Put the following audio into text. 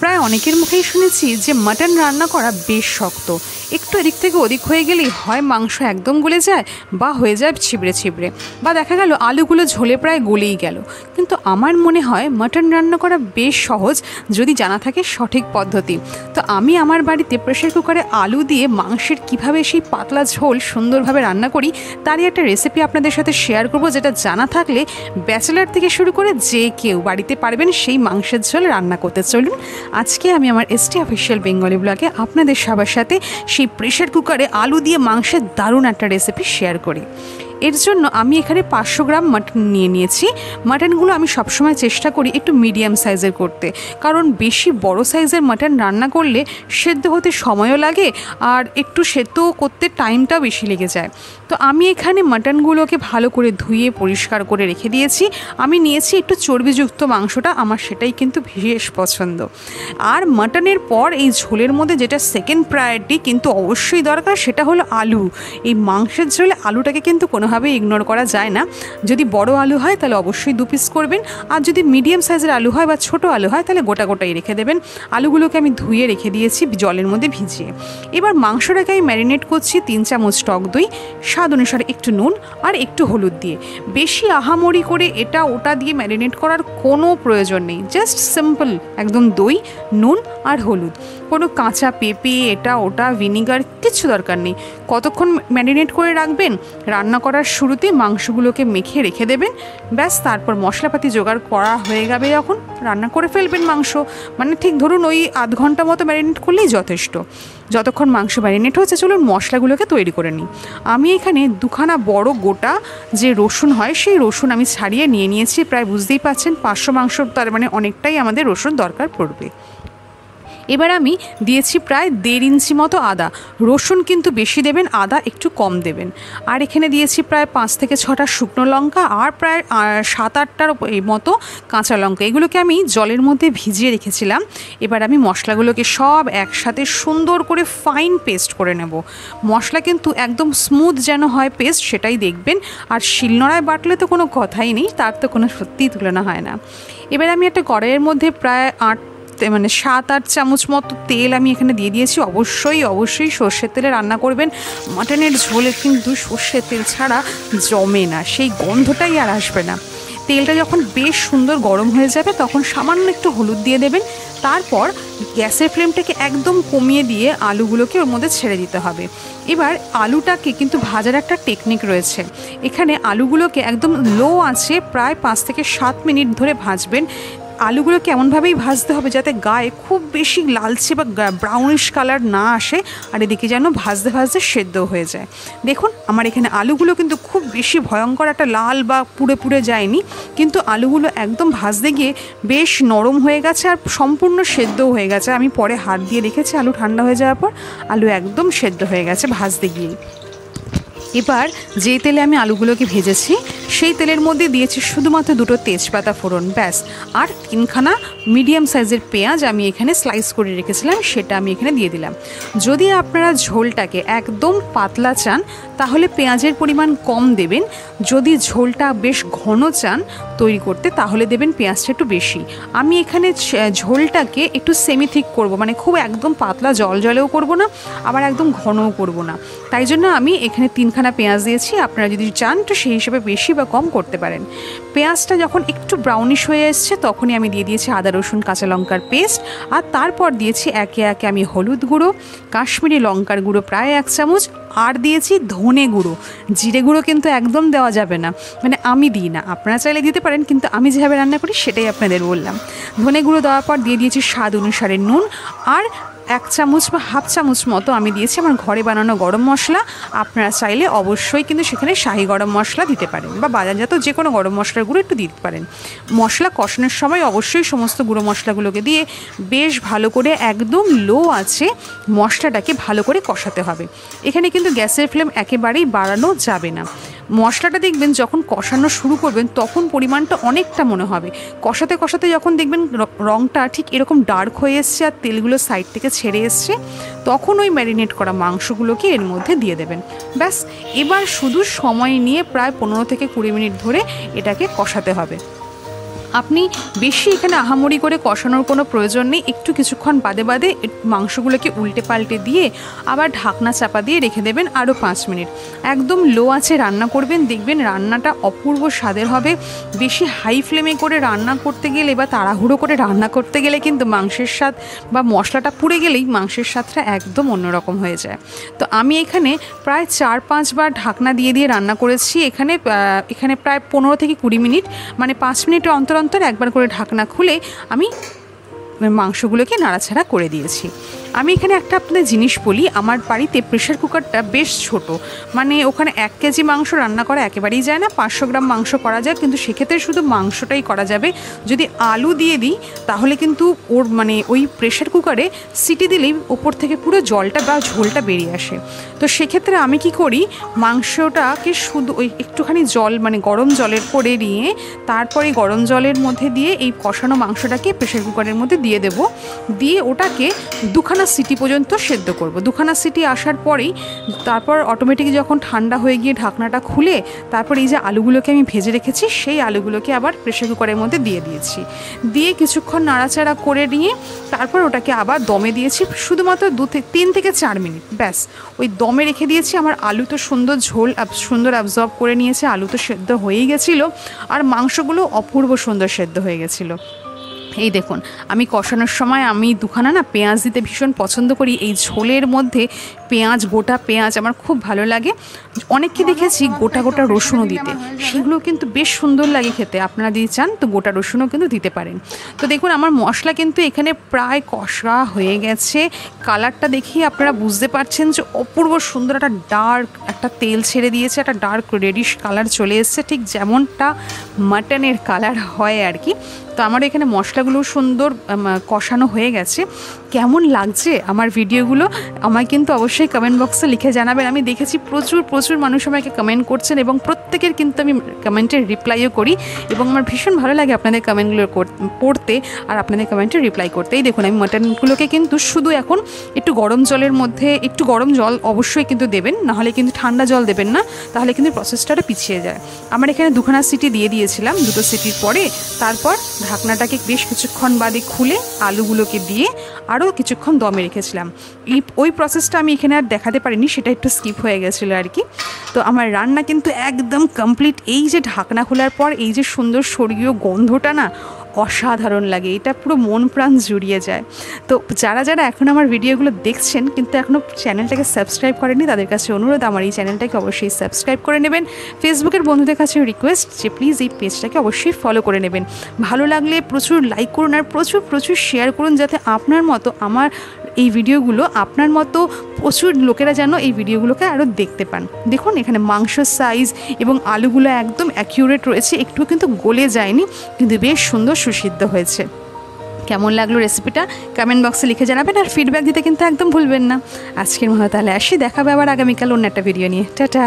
প্রায় অনেকের মুখেই শুনেছি যে মাটন রান্না করা বেশ শক্ত, একটু এদিক থেকে ওদিক হয়ে গেলেই হয় মাংস একদম গলে যায় বা হয়ে যায় ছিবড়ে ছিবড়ে, বা দেখা গেল আলুগুলো ঝোলে প্রায় গলেই গেল। কিন্তু আমার মনে হয় মাটন রান্না করা বেশ সহজ যদি জানা থাকে সঠিক পদ্ধতি। তো আমি আমার বাড়িতে প্রেসার কুকারে আলু দিয়ে মাংসের কিভাবে সেই পাতলা ঝোল সুন্দরভাবে রান্না করি তারই একটা রেসিপি আপনাদের সাথে শেয়ার করব, যেটা জানা থাকলে ব্যাচেলার থেকে শুরু করে যে কেউ বাড়িতে পারবেন সেই মাংসের ঝোল রান্না করতে। চলুন আজকে আমি আমার এসটি অফিসিয়াল বেঙ্গলি ব্লগে আপনাদের সবার সাথে সেই প্রেসার কুকারে আলু দিয়ে মাংসের দারুণ একটা রেসিপি শেয়ার করি। এর জন্য আমি এখানে 500 গ্রাম মাটন নিয়ে নিয়েছি। মাটনগুলো আমি সবসময় চেষ্টা করি একটু মিডিয়াম সাইজের করতে, কারণ বেশি বড় সাইজের মাটন রান্না করলে সেদ্ধ হতে সময়ও লাগে আর একটু সেদ্ধ করতে টাইমটাও বেশি লেগে যায়। তো আমি এখানে মাটনগুলোকে ভালো করে ধুয়ে পরিষ্কার করে রেখে দিয়েছি। আমি নিয়েছি একটু চর্বিযুক্ত মাংসটা, আমার সেটাই কিন্তু বেশ পছন্দ। আর মাটনের পর এই ঝোলের মধ্যে যেটা সেকেন্ড প্রায়োরিটি কিন্তু অবশ্যই দরকার, সেটা হলো আলু। এই মাংসের ঝোলে আলুটাকে কিন্তু কোনোভাবে ইগনোর করা যায় না। যদি বড় আলু হয় তাহলে অবশ্যই 2 পিস করবেন, আর যদি মিডিয়াম সাইজের আলু হয় বা ছোটো আলু হয় তাহলে গোটা গোটাই রেখে দেবেন। আলুগুলোকে আমি ধুয়ে রেখে দিয়েছি জলের মধ্যে ভিজিয়ে। এবার মাংসটাকে আমি ম্যারিনেট করছি 3 চামচ টক দই, স্বাদ অনুসারে একটু নুন আর একটু হলুদ দিয়ে। বেশি আহামরি করে এটা ওটা দিয়ে ম্যারিনেট করার কোনো প্রয়োজন নেই, জাস্ট সিম্পল একদম দই, নুন আর হলুদ। কোনো কাঁচা পেঁপে এটা ওটা ভিনিগার কিচ্ছু দরকার নেই। কতক্ষণ ম্যারিনেট করে রাখবেন, রান্না করার শুরুতে মাংসগুলোকে মেখে রেখে দেবেন, ব্যাস। তারপর মশলাপাতি জোগাড় করা হয়ে যাবে যখন রান্না করে ফেলবেন মাংস, মানে ঠিক ধরুন ওই আধ ঘন্টা মতো ম্যারিনেট করলেই যথেষ্ট। যতক্ষণ মাংস ম্যারিনেট হচ্ছে চলুন মশলাগুলোকে তৈরি করে নিই। আমি এখানে 2খানা বড় গোটা যে রসুন হয় সেই রসুন আমি ছাড়িয়ে নিয়ে নিয়েছি। প্রায় বুঝতেই পাচ্ছেন 500 মাংস, তার মানে অনেকটাই আমাদের রসুন দরকার পড়বে। এবার আমি দিয়েছি প্রায় 1.5 ইঞ্চি মতো আদা। রসুন কিন্তু বেশি দেবেন, আদা একটু কম দেবেন। আর এখানে দিয়েছি প্রায় 5 থেকে 6টা শুকনো লঙ্কা আর প্রায় 7-8টার মতো কাঁচা লঙ্কা। এগুলোকে আমি জলের মধ্যে ভিজিয়ে রেখেছিলাম। এবার আমি মশলাগুলোকে সব একসাথে সুন্দর করে ফাইন পেস্ট করে নেব। মশলা কিন্তু একদম স্মুথ যেন হয় পেস্ট, সেটাই দেখবেন। আর শিলনোড়ায় বাটলে তো কোনো কথাই নেই, তার তো কোনো সত্যিই তুলনা হয় না। এবার আমি একটা কড়াইয়ের মধ্যে প্রায় 7-8 চামচ মতো তেল আমি এখানে দিয়ে দিয়েছি। অবশ্যই সর্ষের তেলে রান্না করবেন। মাটনের ঝোলে কিন্তু সর্ষের তেল ছাড়া জমে না, সেই গন্ধটাই আর আসবে না। তেলটা যখন বেশ সুন্দর গরম হয়ে যাবে তখন সামান্য একটু হলুদ দিয়ে দেবেন। তারপর গ্যাসের ফ্লেমটাকে একদম কমিয়ে দিয়ে আলুগুলোকে ওর মধ্যে ছেড়ে দিতে হবে। এবার আলুটাকে কিন্তু ভাজার একটা টেকনিক রয়েছে। এখানে আলুগুলোকে একদম লো আঁচে প্রায় 5 থেকে 7 মিনিট ধরে ভাজবেন। আলুগুলোকে এমনভাবেই ভাজতে হবে যাতে গায়ে খুব বেশি লালচে বা ব্রাউনিশ কালার না আসে, আর এদিকে যেন ভাজতে ভাজতে সেদ্ধ হয়ে যায়। দেখুন আমার এখানে আলুগুলো কিন্তু খুব বেশি ভয়ঙ্কর একটা লাল বা পুড়ে পুড়ে যায়নি, কিন্তু আলুগুলো একদম ভাজতে গিয়ে বেশ নরম হয়ে গেছে আর সম্পূর্ণ সেদ্ধও হয়ে গেছে। আমি পরে হাত দিয়ে দেখেছি আলু ঠান্ডা হয়ে যাওয়ার পর আলু একদম সেদ্ধ হয়ে গেছে ভাজতে গিয়ে। এবার যে তেলে আমি আলুগুলোকে ভেজেছি সেই তেলের মধ্যে দিয়েছি শুধুমাত্র 2টো তেজপাতা ফোড়ন, ব্যাস। আর 3খানা মিডিয়াম সাইজের পেঁয়াজ আমি এখানে স্লাইস করে রেখেছিলাম, সেটা আমি এখানে দিয়ে দিলাম। যদি আপনারা ঝোলটাকে একদম পাতলা চান তাহলে পেঁয়াজের পরিমাণ কম দেবেন। যদি ঝোলটা বেশ ঘন চান তৈরি করতে তাহলে দেবেন পেঁয়াজটা একটু বেশি। আমি এখানে ঝোলটাকে একটু সেমি থিক করব, মানে খুব একদম পাতলা জলেও করব না, আবার একদম ঘনও করব না। তাই জন্য আমি এখানে 3খানা পেঁয়াজ দিয়েছি। আপনারা যদি চান তো সেই হিসেবে বেশি বা কম করতে পারেন। পেঁয়াজটা যখন একটু ব্রাউনিশ হয়ে এসছে তখনই আমি দিয়ে দিয়েছি আদা রসুন কাঁচা লঙ্কার পেস্ট, আর তারপর দিয়েছি একে একে আমি হলুদ গুঁড়ো, কাশ্মীরি লঙ্কার গুঁড়ো প্রায় 1 চামচ, আর দিয়েছি ধনে গুঁড়ো। জিরে গুঁড়ো কিন্তু একদম দেওয়া যাবে না, মানে আমি দিই না, আপনারা চাইলে দিতে পারেন, কিন্তু আমি যেভাবে রান্না করি সেটাই আপনাদের বললাম। ধনে গুঁড়ো দেওয়ার পর দিয়ে দিয়েছি স্বাদ অনুসারে নুন, আর 1 চামচ বা হাফ চামচ মতো আমি দিয়েছি আমার ঘরে বানানো গরম মশলা। আপনারা চাইলে অবশ্যই কিন্তু সেখানে শাহি গরম মশলা দিতে পারেন বা বাজারজাত যে কোনো গরম মশলার গুঁড়ো একটু দিতে পারেন। মশলা কষানোর সময় অবশ্যই সমস্ত গুঁড়ো মশলাগুলোকে দিয়ে বেশ ভালো করে একদম লো আছে মশলাটাকে ভালো করে কষাতে হবে। এখানে কিন্তু গ্যাসের ফ্লেম একেবারেই বাড়ানো যাবে না। মশলাটা দেখবেন যখন কষানো শুরু করবেন তখন পরিমাণটা অনেকটা মনে হবে। কষাতে কষাতে যখন দেখবেন রঙটা ঠিক এরকম ডার্ক হয়ে এসছে আর তেলগুলো সাইড থেকে ছেড়ে এসছে, তখন ওই ম্যারিনেট করা মাংসগুলোকে এর মধ্যে দিয়ে দেবেন। ব্যাস, এবার শুধু সময় নিয়ে প্রায় 15 থেকে 20 মিনিট ধরে এটাকে কষাতে হবে। আপনি বেশি এখানে আহামরি করে কষানোর কোনো প্রয়োজন নেই। একটু কিছুক্ষণ বাদে বাদে মাংসগুলোকে উল্টে পাল্টে দিয়ে আবার ঢাকনা চাপা দিয়ে রেখে দেবেন আরও 5 মিনিট। একদম লো আঁচে রান্না করবেন, দেখবেন রান্নাটা অপূর্ব স্বাদের হবে। বেশি হাই ফ্লেমে করে রান্না করতে গেলে বা তাড়াহুড়ো করে রান্না করতে গেলে কিন্তু মাংসের স্বাদ বা মশলাটা পুড়ে গেলেই মাংসের স্বাদটা একদম অন্যরকম হয়ে যায়। তো আমি এখানে প্রায় 4-5 বার ঢাকনা দিয়ে দিয়ে রান্না করেছি। এখানে প্রায় 15 থেকে 20 মিনিট, মানে 5 মিনিটের অন্তর অন্তর একবার করে ঢাকনা খুলে আমি মাংসগুলোকে নাড়াচাড়া করে দিয়েছি। আমি এখানে একটা আপনাদের জিনিস বলি, আমার বাড়িতে প্রেশার কুকারটা বেশ ছোট, মানে ওখানে 1 কেজি মাংস রান্না করা একেবারেই যায় না, 500 গ্রাম মাংস করা যায়, কিন্তু সেক্ষেত্রে শুধু মাংসটাই করা যাবে। যদি আলু দিয়ে দিই তাহলে কিন্তু ওই প্রেশার কুকারে সিটি দিলেই ওপর থেকে পুরো জলটা বা ঝোলটা বেরিয়ে আসে। তো সেক্ষেত্রে আমি কি করি, মাংসটাকে শুধু ওই একটুখানি জল মানে গরম জলের করে নিয়ে তারপরে গরম জলের মধ্যে দিয়ে এই কষানো মাংসটাকে প্রেশার কুকারের মধ্যে দিয়ে দেব, দিয়ে ওটাকে 2খানা সিটি পর্যন্ত সেদ্ধ করব। 2খানা সিটি আসার পরেই তারপর অটোমেটিক যখন ঠান্ডা হয়ে গিয়ে ঢাকনাটা খুলে তারপর এই যে আলুগুলোকে আমি ভেজে রেখেছি সেই আলুগুলোকে আবার প্রেশার কুকারের মধ্যে দিয়ে দিয়েছি। দিয়ে কিছুক্ষণ নাড়াচাড়া করে নিয়ে তারপর ওটাকে আবার দমে দিয়েছি শুধুমাত্র 3 থেকে 4 মিনিট, ব্যাস ওই দমে রেখে দিয়েছি। আমার আলু তো সুন্দর ঝোল সুন্দর অ্যাবজর্ব করে নিয়েছে, আলু তো সেদ্ধ হয়েই গেছিলো আর মাংসগুলো অপূর্ব সুন্দর সেদ্ধ হয়ে গেছিলো। এই দেখুন, আমি কষানোর সময় আমি 2খানা পেঁয়াজ দিতে ভীষণ পছন্দ করি। এই ঝোলের মধ্যে পেঁয়াজ, গোটা পেঁয়াজ আমার খুব ভালো লাগে। অনেককে দেখেছি গোটা গোটা রসুনও দিতে, সেগুলো কিন্তু বেশ সুন্দর লাগে খেতে। আপনারা যদি চান তো গোটা রসুনও কিন্তু দিতে পারেন। তো দেখুন আমার মশলা কিন্তু এখানে প্রায় কষা হয়ে গেছে। কালারটা দেখেই আপনারা বুঝতে পারছেন যে অপূর্ব সুন্দর একটা ডার্ক একটা তেল ছেড়ে দিয়েছে, একটা ডার্ক রেডিশ কালার চলে এসছে, ঠিক যেমনটা মাটনের কালার হয় আর কি। তো আমার এখানে মশলাগুলো সুন্দর কষানো হয়ে গেছে। কেমন লাগছে আমার ভিডিওগুলো আমায় কিন্তু অবশ্যই কমেন্ট বক্সে লিখে জানাবেন। আমি দেখেছি প্রচুর মানুষ আমাকে কমেন্ট করছেন এবং প্রত্যেকের কিন্তু আমি কমেন্টের রিপ্লাইও করি এবং আমার ভীষণ ভালো লাগে আপনাদের কমেন্টগুলো পড়তে আর আপনাদের কমেন্টে রিপ্লাই করতে। এই দেখুন আমি মাটনগুলোকে কিন্তু শুধু এখন একটু গরম জলের মধ্যে, একটু গরম জল অবশ্যই কিন্তু দেবেন, নাহলে কিন্তু ঠান্ডা জল দেবেন না, তাহলে কিন্তু প্রসেসটা পিছিয়ে যায়। আমার এখানে 2খানা সিটি দিয়ে দিয়েছিলাম, 2টো সিটির পরে তারপর ঢাকনাটাকে বেশ কিছুক্ষণ বাদে খুলে আলুগুলোকে দিয়ে আরও কিছুক্ষণ দমে রেখেছিলাম। ওই প্রসেসটা আমি এখানে আর দেখাতে পারিনি, সেটা একটু স্কিপ হয়ে গেছিলো আর কি। তো আমার রান্না কিন্তু একদম কমপ্লিট। এই যে ঢাকনা খোলার পর এই যে সুন্দর স্বর্গীয় গন্ধটা না অসাধারণ লাগে, এটা পুরো মন প্রাণ জুড়িয়ে যায়। তো যারা যারা এখন আমার ভিডিওগুলো দেখছেন কিন্তু এখনও চ্যানেলটাকে সাবস্ক্রাইব করেনি, তাদের কাছে অনুরোধ আমার এই চ্যানেলটাকে অবশ্যই সাবস্ক্রাইব করে নেবেন। ফেসবুকের বন্ধুদের কাছে রিকোয়েস্ট যে প্লিজ এই পেজটাকে অবশ্যই ফলো করে নেবেন। ভালো লাগলে প্রচুর লাইক করুন আর প্রচুর শেয়ার করুন, যাতে আপনার মতো আমার এই ভিডিওগুলো আপনার মতো প্রচুর লোকেরা যেন এই ভিডিওগুলোকে আরও দেখতে পান। দেখুন এখানে মাংসের সাইজ এবং আলুগুলো একদম অ্যাকিউরেট রয়েছে, একটুও কিন্তু গলে যায়নি, কিন্তু বেশ সুন্দর সুসিদ্ধ হয়েছে। কেমন লাগলো রেসিপিটা কমেন্ট বক্সে লিখে জানাবেন আর ফিডব্যাক দিতে কিন্তু একদম ভুলবেন না। আজকের মতো তাহলে আসি, দেখাবে আবার আগামীকাল অন্য একটা ভিডিও নিয়ে। টাটা।